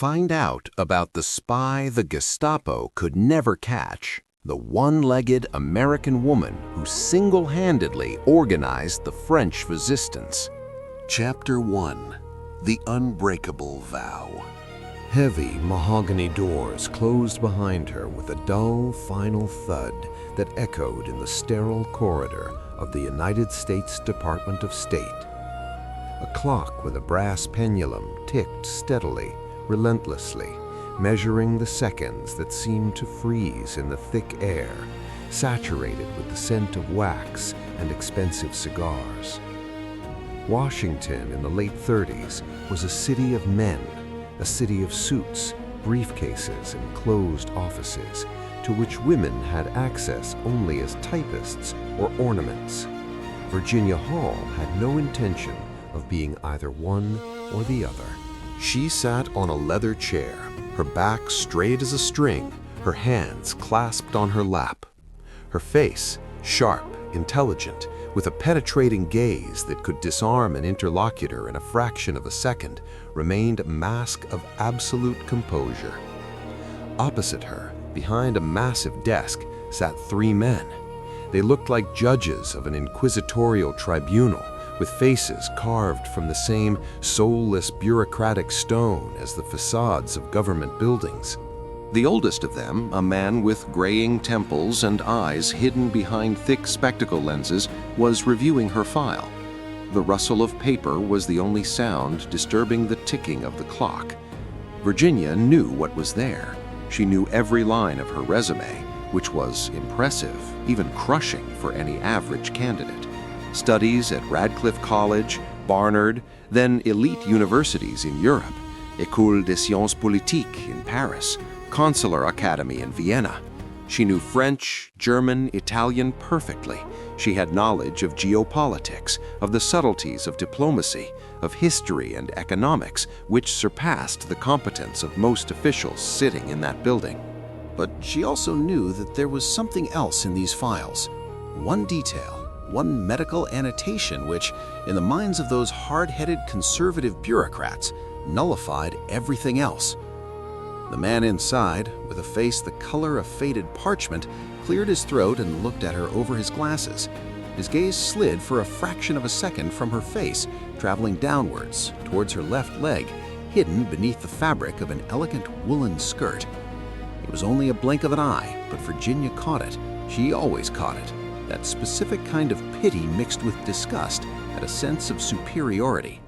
Find out about the spy the Gestapo could never catch, the one-legged American woman who single-handedly organized the French resistance. Chapter 1. The Unbreakable Vow. Heavy mahogany doors closed behind her with a dull, final thud that echoed in the sterile corridor of the United States Department of State. A clock with a brass pendulum ticked steadily, relentlessly, measuring the seconds that seemed to freeze in the thick air, saturated with the scent of wax and expensive cigars. Washington in the late 30s was a city of men, a city of suits, briefcases, and closed offices, to which women had access only as typists or ornaments. Virginia Hall had no intention of being either one or the other. She sat on a leather chair, her back straight as a string, her hands clasped on her lap. Her face, sharp, intelligent, with a penetrating gaze that could disarm an interlocutor in a fraction of a second, remained a mask of absolute composure. Opposite her, behind a massive desk, sat three men. They looked like judges of an inquisitorial tribunal, with faces carved from the same soulless bureaucratic stone as the facades of government buildings. The oldest of them, a man with graying temples and eyes hidden behind thick spectacle lenses, was reviewing her file. The rustle of paper was the only sound disturbing the ticking of the clock. Virginia knew what was there. She knew every line of her resume, which was impressive, even crushing for any average candidate. Studies at Radcliffe College, Barnard, then elite universities in Europe, École des Sciences Politiques in Paris, Consular Academy in Vienna. She knew French, German, Italian perfectly. She had knowledge of geopolitics, of the subtleties of diplomacy, of history and economics, which surpassed the competence of most officials sitting in that building. But she also knew that there was something else in these files. One detail, one medical annotation which, in the minds of those hard-headed conservative bureaucrats, nullified everything else. The man inside, with a face the color of faded parchment, cleared his throat and looked at her over his glasses. His gaze slid for a fraction of a second from her face, traveling downwards, towards her left leg, hidden beneath the fabric of an elegant woolen skirt. It was only a blink of an eye, but Virginia caught it. She always caught it. That specific kind of pity mixed with disgust had a sense of superiority.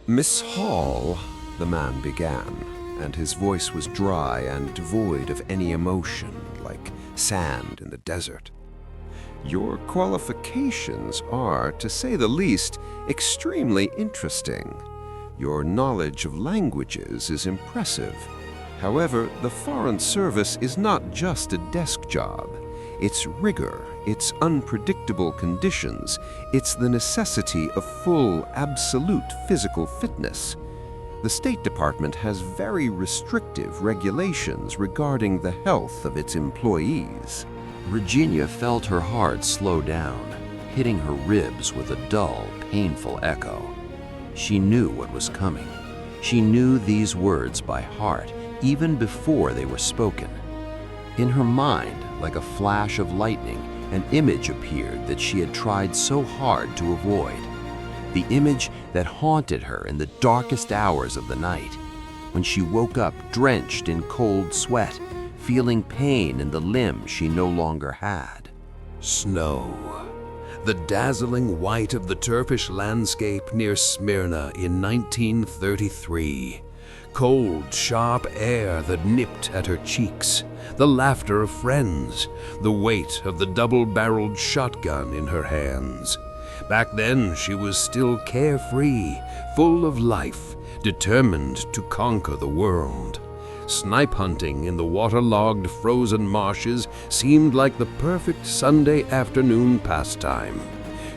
"Miss Hall," the man began, and his voice was dry and devoid of any emotion, like sand in the desert. "Your qualifications are, to say the least, extremely interesting. Your knowledge of languages is impressive. However, the Foreign Service is not just a desk job. Its rigor, its unpredictable conditions, it's the necessity of full, absolute physical fitness. The State Department has very restrictive regulations regarding the health of its employees." Virginia felt her heart slow down, hitting her ribs with a dull, painful echo. She knew what was coming. She knew these words by heart, even before they were spoken. In her mind, like a flash of lightning, an image appeared that she had tried so hard to avoid. The image that haunted her in the darkest hours of the night, when she woke up drenched in cold sweat, feeling pain in the limb she no longer had. Snow. The dazzling white of the turfish landscape near Smyrna in 1933. Cold, sharp air that nipped at her cheeks, the laughter of friends, the weight of the double-barreled shotgun in her hands. Back then, she was still carefree, full of life, determined to conquer the world. Snipe hunting in the waterlogged frozen marshes seemed like the perfect Sunday afternoon pastime.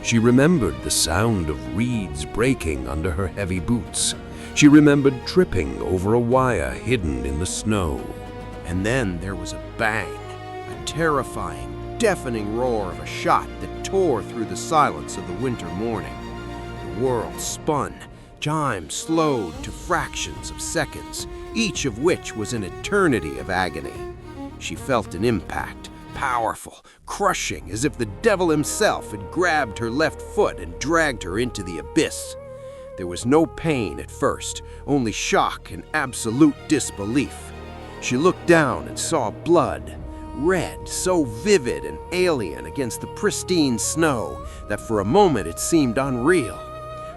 She remembered the sound of reeds breaking under her heavy boots. She remembered tripping over a wire hidden in the snow. And then there was a bang, a terrifying, deafening roar of a shot that tore through the silence of the winter morning. The world spun, time slowed to fractions of seconds, each of which was an eternity of agony. She felt an impact, powerful, crushing, as if the devil himself had grabbed her left foot and dragged her into the abyss. There was no pain at first, only shock and absolute disbelief. She looked down and saw blood, red, so vivid and alien against the pristine snow that for a moment it seemed unreal.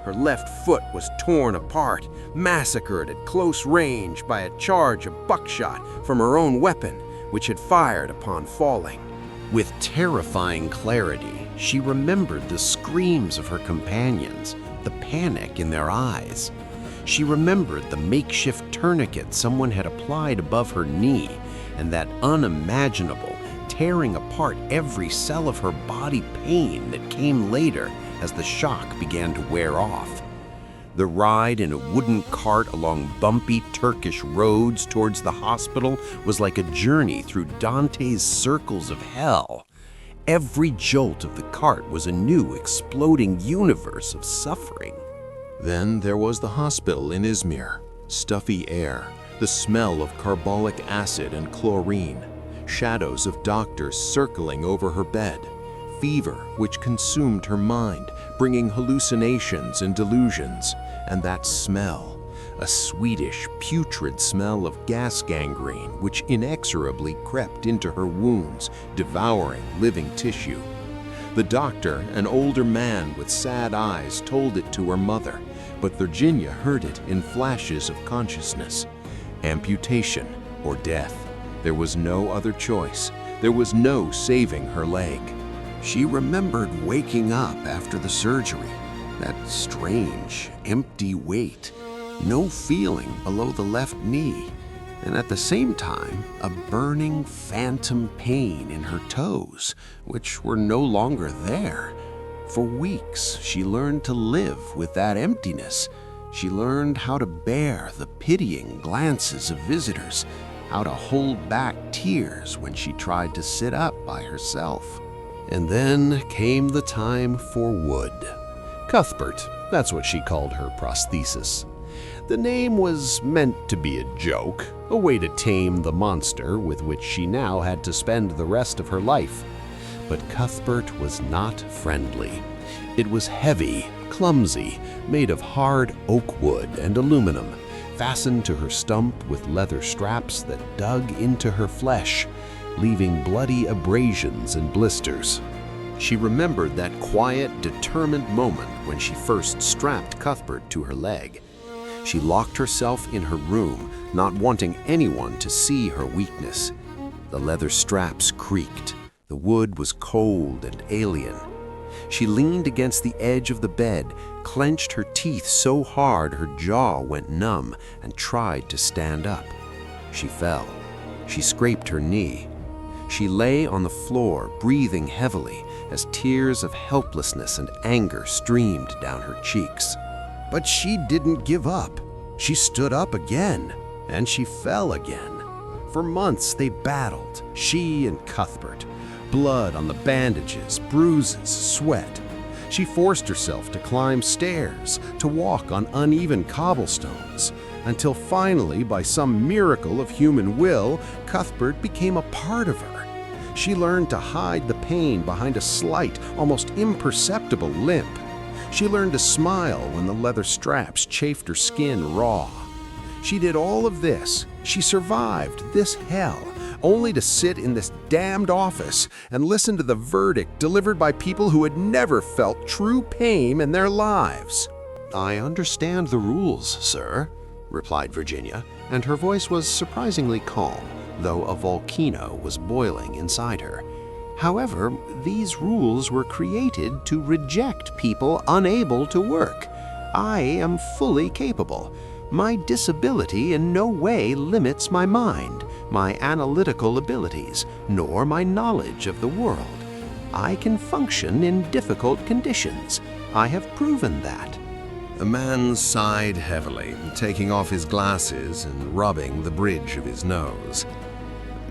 Her left foot was torn apart, massacred at close range by a charge of buckshot from her own weapon, which had fired upon falling. With terrifying clarity, she remembered the screams of her companions, the panic in their eyes. She remembered the makeshift tourniquet someone had applied above her knee, and that unimaginable, tearing apart every cell of her body pain that came later as the shock began to wear off. The ride in a wooden cart along bumpy Turkish roads towards the hospital was like a journey through Dante's circles of hell. Every jolt of the cart was a new exploding universe of suffering. Then there was the hospital in Izmir. Stuffy air, the smell of carbolic acid and chlorine, shadows of doctors circling over her bed, fever which consumed her mind, bringing hallucinations and delusions, and that smell, a sweetish, putrid smell of gas gangrene which inexorably crept into her wounds, devouring living tissue. The doctor, an older man with sad eyes, told it to her mother, but Virginia heard it in flashes of consciousness. Amputation or death. There was no other choice. There was no saving her leg. She remembered waking up after the surgery, that strange, empty weight, no feeling below the left knee, and at the same time, a burning phantom pain in her toes, which were no longer there. For weeks, she learned to live with that emptiness. She learned how to bear the pitying glances of visitors, how to hold back tears when she tried to sit up by herself. And then came the time for wood. Cuthbert, that's what she called her prosthesis. The name was meant to be a joke, a way to tame the monster with which she now had to spend the rest of her life. But Cuthbert was not friendly. It was heavy, clumsy, made of hard oak wood and aluminum, fastened to her stump with leather straps that dug into her flesh, leaving bloody abrasions and blisters. She remembered that quiet, determined moment when she first strapped Cuthbert to her leg. She locked herself in her room, not wanting anyone to see her weakness. The leather straps creaked. The wood was cold and alien. She leaned against the edge of the bed, clenched her teeth so hard her jaw went numb, and tried to stand up. She fell. She scraped her knee. She lay on the floor, breathing heavily, as tears of helplessness and anger streamed down her cheeks. But she didn't give up. She stood up again, and she fell again. For months they battled, she and Cuthbert. Blood on the bandages, bruises, sweat. She forced herself to climb stairs, to walk on uneven cobblestones, until finally, by some miracle of human will, Cuthbert became a part of her. She learned to hide the pain behind a slight, almost imperceptible limp. She learned to smile when the leather straps chafed her skin raw. She did all of this. She survived this hell, only to sit in this damned office and listen to the verdict delivered by people who had never felt true pain in their lives. "I understand the rules, sir," replied Virginia, and her voice was surprisingly calm, though a volcano was boiling inside her. "However, these rules were created to reject people unable to work. I am fully capable. My disability in no way limits my mind, my analytical abilities, nor my knowledge of the world. I can function in difficult conditions. I have proven that." The man sighed heavily, taking off his glasses and rubbing the bridge of his nose.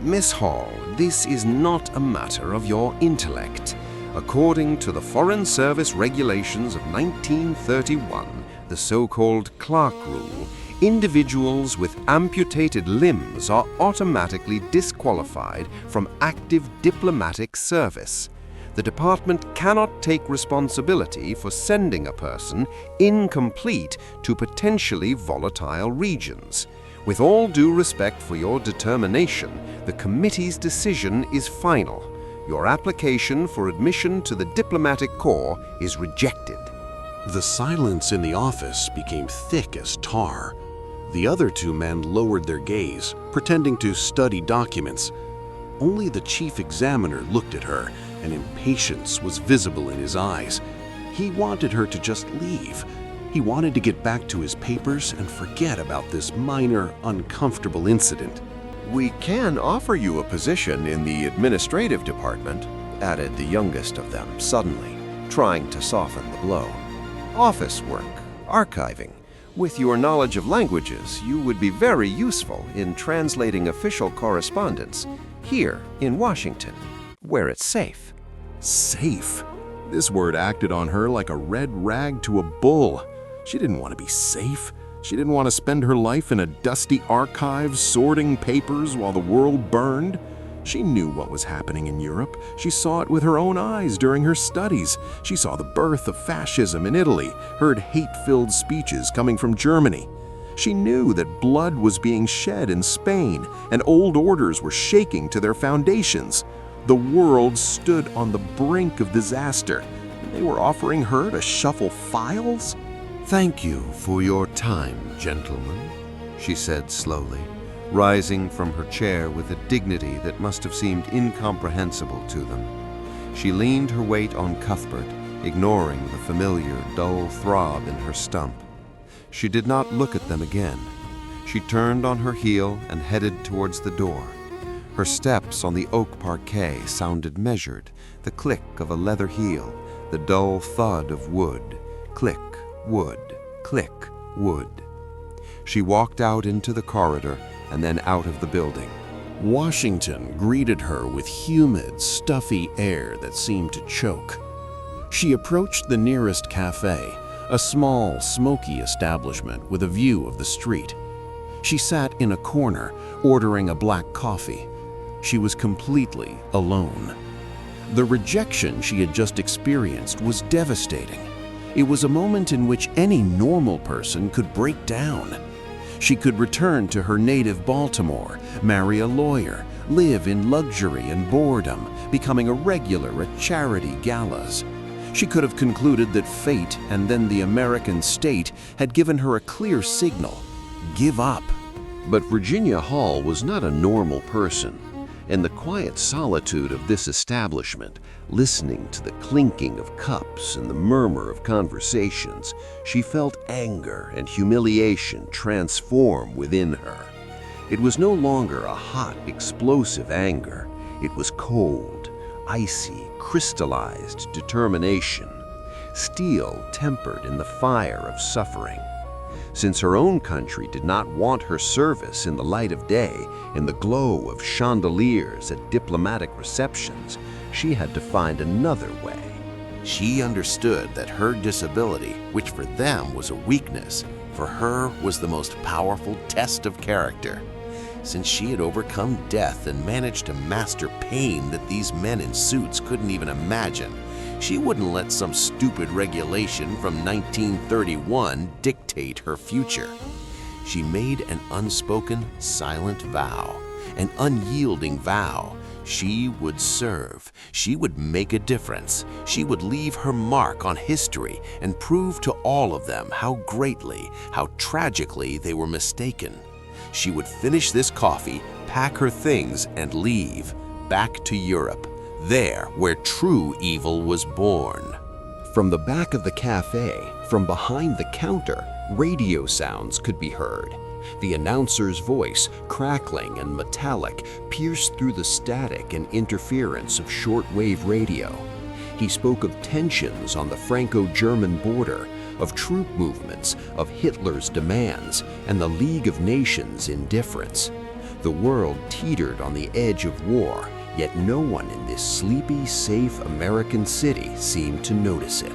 "Miss Hall, this is not a matter of your intellect. According to the Foreign Service Regulations of 1931, the so-called Clark Rule, Individuals with amputated limbs are automatically disqualified from active diplomatic service. The department cannot take responsibility for sending a person incomplete to potentially volatile regions. With all due respect for your determination, the committee's decision is final. Your application for admission to the diplomatic corps is rejected. The silence in the office became thick as tar. The other two men lowered their gaze, pretending to study documents. Only the chief examiner looked at her, and impatience was visible in his eyes. He wanted her to just leave. He wanted to get back to his papers and forget about this minor, uncomfortable incident. "We can offer you a position in the administrative department," added the youngest of them suddenly, trying to soften the blow. "Office work, archiving. With your knowledge of languages, you would be very useful in translating official correspondence here in Washington, where it's safe." Safe? This word acted on her like a red rag to a bull. She didn't want to be safe. She didn't want to spend her life in a dusty archive sorting papers while the world burned. She knew what was happening in Europe. She saw it with her own eyes during her studies. She saw the birth of fascism in Italy, heard hate-filled speeches coming from Germany. She knew that blood was being shed in Spain and old orders were shaking to their foundations. The world stood on the brink of disaster, and they were offering her to shuffle files? "Thank you for your time, gentlemen," she said slowly, rising from her chair with a dignity that must have seemed incomprehensible to them. She leaned her weight on Cuthbert, ignoring the familiar, dull throb in her stump. She did not look at them again. She turned on her heel and headed towards the door. Her steps on the oak parquet sounded measured, the click of a leather heel, the dull thud of wood, click, wood, click, wood. She walked out into the corridor and then out of the building. Washington greeted her with humid, stuffy air that seemed to choke. She approached the nearest cafe, a small, smoky establishment with a view of the street. She sat in a corner, ordering a black coffee. She was completely alone. The rejection she had just experienced was devastating. It was a moment in which any normal person could break down. She could return to her native Baltimore, marry a lawyer, live in luxury and boredom, becoming a regular at charity galas. She could have concluded that fate and then the American state had given her a clear signal: give up. But Virginia Hall was not a normal person. In the quiet solitude of this establishment, listening to the clinking of cups and the murmur of conversations, she felt anger and humiliation transform within her. It was no longer a hot, explosive anger. It was cold, icy, crystallized determination, steel tempered in the fire of suffering. Since her own country did not want her service in the light of day, in the glow of chandeliers at diplomatic receptions, she had to find another way. She understood that her disability, which for them was a weakness, for her was the most powerful test of character. Since she had overcome death and managed to master pain that these men in suits couldn't even imagine, she wouldn't let some stupid regulation from 1931 dictate her future. She made an unspoken, silent vow, an unyielding vow. She would serve. She would make a difference. She would leave her mark on history and prove to all of them how greatly, how tragically they were mistaken. She would finish this coffee, pack her things, and leave, back to Europe, there where true evil was born. From the back of the cafe, from behind the counter, radio sounds could be heard. The announcer's voice, crackling and metallic, pierced through the static and interference of shortwave radio. He spoke of tensions on the Franco-German border, of troop movements, of Hitler's demands, and the League of Nations' indifference. The world teetered on the edge of war, yet no one in this sleepy, safe American city seemed to notice it.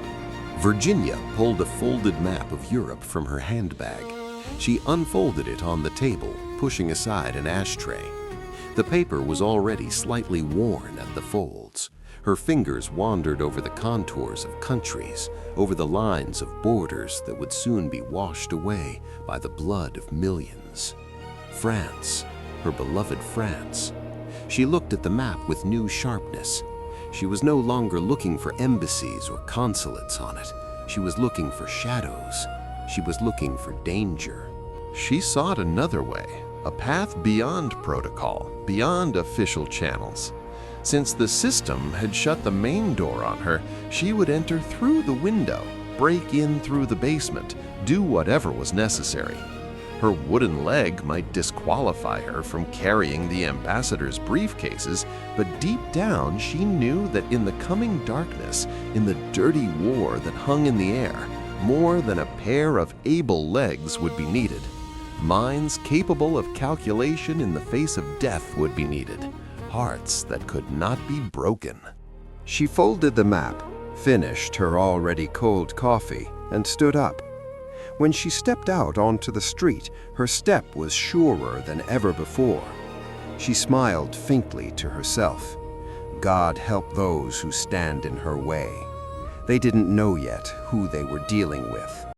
Virginia pulled a folded map of Europe from her handbag. She unfolded it on the table, pushing aside an ashtray. The paper was already slightly worn at the folds. Her fingers wandered over the contours of countries, over the lines of borders that would soon be washed away by the blood of millions. France, her beloved France. She looked at the map with new sharpness. She was no longer looking for embassies or consulates on it. She was looking for shadows. She was looking for danger. She sought another way, a path beyond protocol, beyond official channels. Since the system had shut the main door on her, she would enter through the window, break in through the basement, do whatever was necessary. Her wooden leg might disqualify her from carrying the ambassador's briefcases, but deep down she knew that in the coming darkness, in the dirty war that hung in the air, more than a pair of able legs would be needed. Minds capable of calculation in the face of death would be needed. Hearts that could not be broken. She folded the map, finished her already cold coffee, and stood up. When she stepped out onto the street, her step was surer than ever before. She smiled faintly to herself. God help those who stand in her way. They didn't know yet who they were dealing with.